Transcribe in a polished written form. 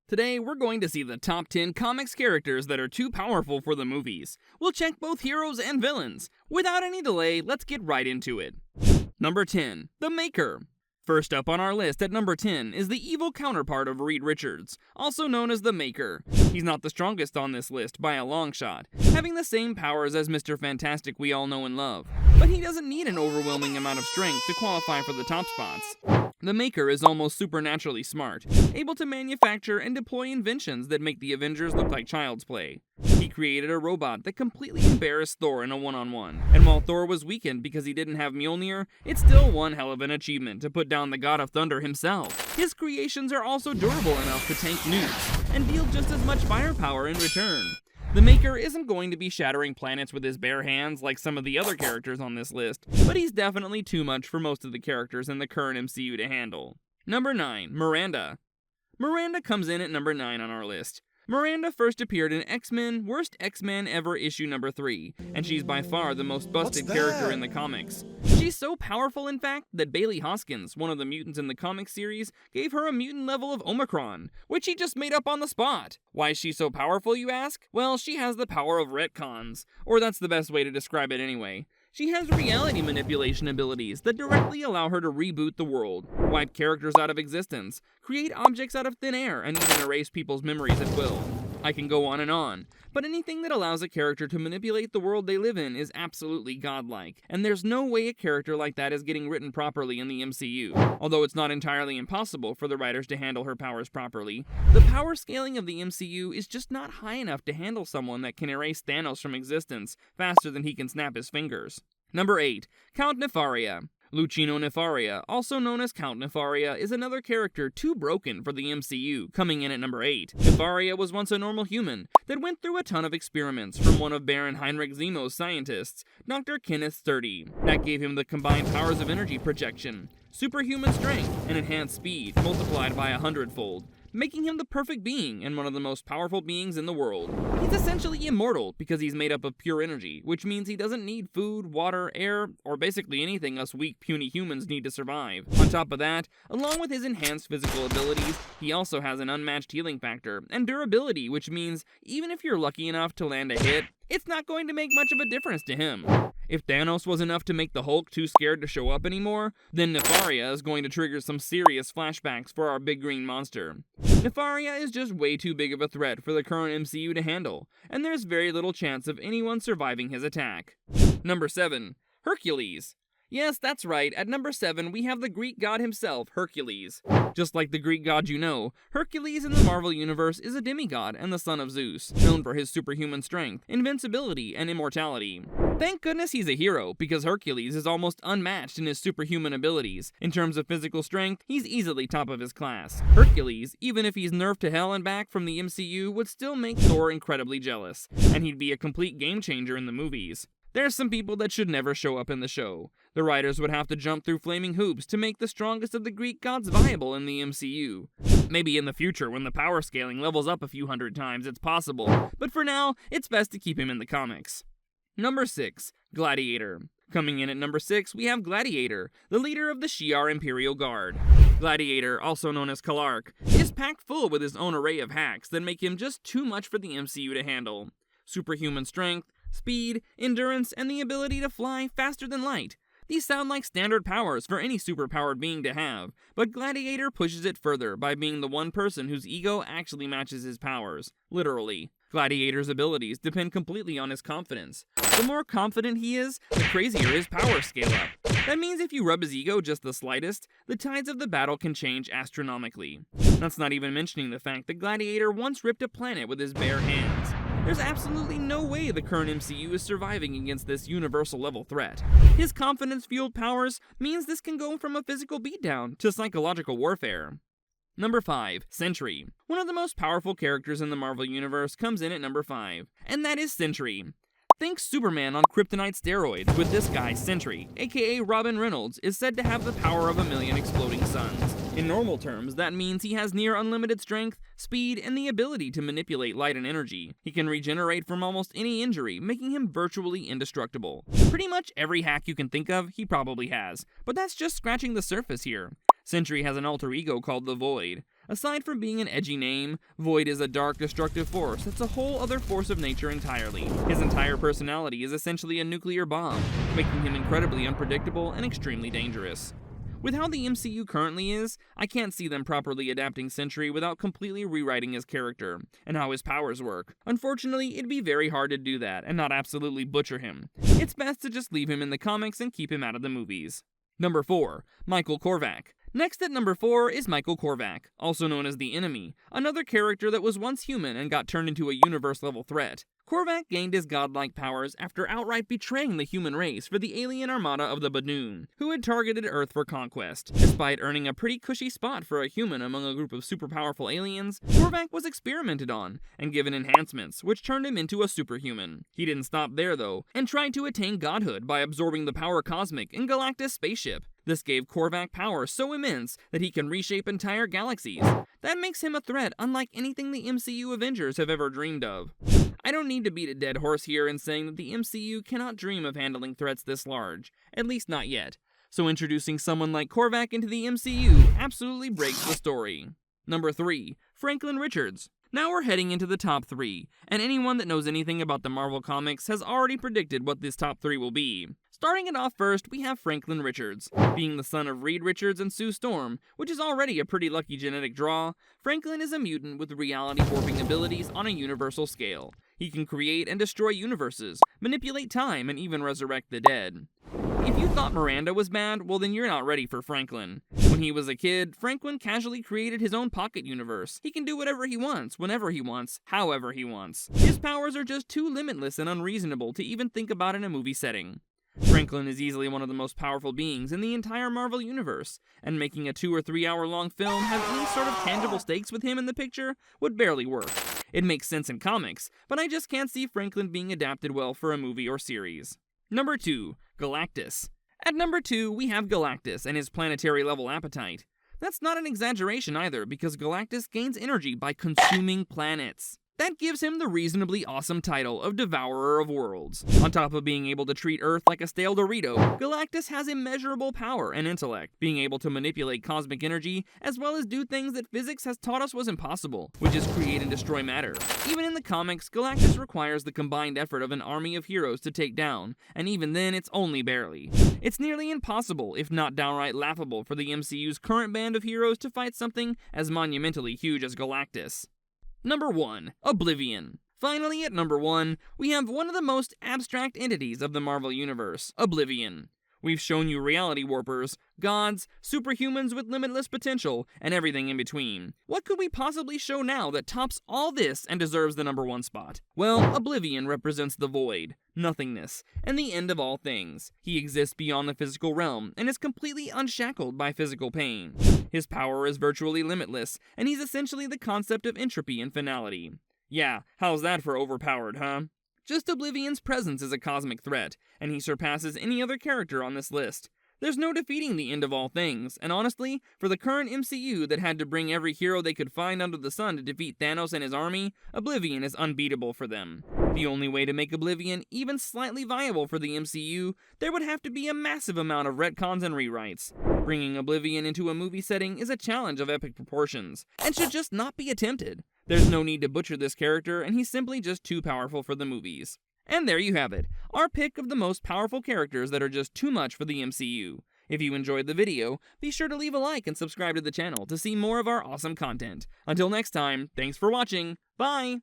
Today, we're going to see the top 10 comics characters that are too powerful for the movies. We'll check both heroes and villains. Without any delay, let's get right into it. Number 10. The Maker. First up on our list at number 10 is the evil counterpart of Reed Richards, also known as the Maker. He's not the strongest on this list by a long shot, having the same powers as Mr. Fantastic we all know and love, but he doesn't need an overwhelming amount of strength to qualify for the top spots. The Maker is almost supernaturally smart, able to manufacture and deploy inventions that make the Avengers look like child's play. He created a robot that completely embarrassed Thor in a one-on-one, and while Thor was weakened because he didn't have Mjolnir, it's still one hell of an achievement to put down the God of Thunder himself. His creations are also durable enough to tank nukes, and deal just as much firepower in return. The Maker isn't going to be shattering planets with his bare hands like some of the other characters on this list, but he's definitely too much for most of the characters in the current MCU to handle. Number 9. Miranda. Miranda comes in at number 9 on our list. Miranda first appeared in X-Men Worst X-Men Ever issue number 3, and she's by far the most busted character in the comics. She's so powerful, in fact, that Bailey Hoskins, one of the mutants in the comic series, gave her a mutant level of Omicron, which he just made up on the spot. Why is she so powerful, you ask? Well, she has the power of retcons, or that's the best way to describe it anyway. She has reality manipulation abilities that directly allow her to reboot the world, wipe characters out of existence, create objects out of thin air, and even erase people's memories at will. I can go on, but anything that allows a character to manipulate the world they live in is absolutely godlike, and there's no way a character like that is getting written properly in the MCU. Although it's not entirely impossible for the writers to handle her powers properly, the power scaling of the MCU is just not high enough to handle someone that can erase Thanos from existence faster than he can snap his fingers. Number 8. Count Nefaria. Lucino Nefaria, also known as Count Nefaria, is another character too broken for the MCU, coming in at number 8. Nefaria was once a normal human that went through a ton of experiments from one of Baron Heinrich Zemo's scientists, Dr. Kenneth Sturdy. That gave him the combined powers of energy projection, superhuman strength, and enhanced speed, multiplied by 100-fold. Making him the perfect being and one of the most powerful beings in the world. He's essentially immortal because he's made up of pure energy, which means he doesn't need food, water, air, or basically anything us weak, puny humans need to survive. On top of that, along with his enhanced physical abilities, he also has an unmatched healing factor and durability, which means even if you're lucky enough to land a hit, it's not going to make much of a difference to him. If Thanos was enough to make the Hulk too scared to show up anymore, then Nefaria is going to trigger some serious flashbacks for our big green monster. Nefaria is just way too big of a threat for the current MCU to handle, and there's very little chance of anyone surviving his attack. Number 7. Hercules. Yes, that's right, at number 7 we have the Greek god himself, Hercules. Just like the Greek god you know, Hercules in the Marvel Universe is a demigod and the son of Zeus, known for his superhuman strength, invincibility, and immortality. Thank goodness he's a hero, because Hercules is almost unmatched in his superhuman abilities. In terms of physical strength, he's easily top of his class. Hercules, even if he's nerfed to hell and back from the MCU, would still make Thor incredibly jealous, and he'd be a complete game changer in the movies. There's some people that should never show up in the show. The writers would have to jump through flaming hoops to make the strongest of the Greek gods viable in the MCU. Maybe in the future, when the power scaling levels up a few hundred times, it's possible, but for now, it's best to keep him in the comics. Number 6. Gladiator. Coming in at number 6, we have Gladiator, the leader of the Shi'ar Imperial Guard. Gladiator, also known as Kalark, is packed full with his own array of hacks that make him just too much for the MCU to handle. Superhuman strength, speed, endurance, and the ability to fly faster than light. These sound like standard powers for any superpowered being to have, but Gladiator pushes it further by being the one person whose ego actually matches his powers, literally. Gladiator's abilities depend completely on his confidence. The more confident he is, the crazier his powers scale up. That means if you rub his ego just the slightest, the tides of the battle can change astronomically. That's not even mentioning the fact that Gladiator once ripped a planet with his bare hands. There's absolutely no way the current MCU is surviving against this universal-level threat. His confidence-fueled powers means this can go from a physical beatdown to psychological warfare. Number 5. Sentry. One of the most powerful characters in the Marvel Universe comes in at number 5, and that is Sentry. Think Superman on kryptonite steroids, with this guy, Sentry, aka Robin Reynolds, is said to have the power of 1,000,000 exploding suns. In normal terms, that means he has near unlimited strength, speed, and the ability to manipulate light and energy. He can regenerate from almost any injury, making him virtually indestructible. Pretty much every hack you can think of, he probably has, but that's just scratching the surface here. Sentry has an alter ego called the Void. Aside from being an edgy name, Void is a dark, destructive force that's a whole other force of nature entirely. His entire personality is essentially a nuclear bomb, making him incredibly unpredictable and extremely dangerous. With how the MCU currently is, I can't see them properly adapting Sentry without completely rewriting his character, and how his powers work. Unfortunately, it'd be very hard to do that, and not absolutely butcher him. It's best to just leave him in the comics and keep him out of the movies. Number 4. Michael Corvak. Next at number 4 is Michael Corvak, also known as the Enemy, another character that was once human and got turned into a universe-level threat. Corvak gained his godlike powers after outright betraying the human race for the alien armada of the Badoon, who had targeted Earth for conquest. Despite earning a pretty cushy spot for a human among a group of super powerful aliens, Corvak was experimented on and given enhancements, which turned him into a superhuman. He didn't stop there though, and tried to attain godhood by absorbing the power cosmic in Galactus' spaceship. This gave Corvak power so immense that he can reshape entire galaxies. That makes him a threat unlike anything the MCU Avengers have ever dreamed of. I don't need to beat a dead horse here in saying that the MCU cannot dream of handling threats this large, at least not yet. So introducing someone like Corvak into the MCU absolutely breaks the story. Number 3. Franklin Richards. Now we're heading into the top 3, and anyone that knows anything about the Marvel Comics has already predicted what this top 3 will be. Starting it off first, we have Franklin Richards. Being the son of Reed Richards and Sue Storm, which is already a pretty lucky genetic draw, Franklin is a mutant with reality warping abilities on a universal scale. He can create and destroy universes, manipulate time, and even resurrect the dead. If you thought Miranda was bad, well then you're not ready for Franklin. When he was a kid, Franklin casually created his own pocket universe. He can do whatever he wants, whenever he wants, however he wants. His powers are just too limitless and unreasonable to even think about in a movie setting. Franklin is easily one of the most powerful beings in the entire Marvel Universe, and making a 2 or 3 hour long film have any sort of tangible stakes with him in the picture would barely work. It makes sense in comics, but I just can't see Franklin being adapted well for a movie or series. Number 2. Galactus. At number 2, we have Galactus and his planetary level appetite. That's not an exaggeration either, because Galactus gains energy by consuming planets. That gives him the reasonably awesome title of Devourer of Worlds. On top of being able to treat Earth like a stale Dorito, Galactus has immeasurable power and intellect, being able to manipulate cosmic energy, as well as do things that physics has taught us was impossible, which is create and destroy matter. Even in the comics, Galactus requires the combined effort of an army of heroes to take down, and even then it's only barely. It's nearly impossible, if not downright laughable, for the MCU's current band of heroes to fight something as monumentally huge as Galactus. Number 1. Oblivion. Finally, at number 1, we have one of the most abstract entities of the Marvel Universe, Oblivion. We've shown you reality warpers, gods, superhumans with limitless potential, and everything in between. What could we possibly show now that tops all this and deserves the number 1 spot? Well, Oblivion represents the void, nothingness, and the end of all things. He exists beyond the physical realm, and is completely unshackled by physical pain. His power is virtually limitless, and he's essentially the concept of entropy and finality. Yeah, how's that for overpowered, huh? Just Oblivion's presence is a cosmic threat, and he surpasses any other character on this list. There's no defeating the end of all things, and honestly, for the current MCU that had to bring every hero they could find under the sun to defeat Thanos and his army, Oblivion is unbeatable for them. The only way to make Oblivion even slightly viable for the MCU, there would have to be a massive amount of retcons and rewrites. Bringing Oblivion into a movie setting is a challenge of epic proportions, and should just not be attempted. There's no need to butcher this character, and he's simply just too powerful for the movies. And there you have it, our pick of the most powerful characters that are just too much for the MCU. If you enjoyed the video, be sure to leave a like and subscribe to the channel to see more of our awesome content. Until next time, thanks for watching, bye!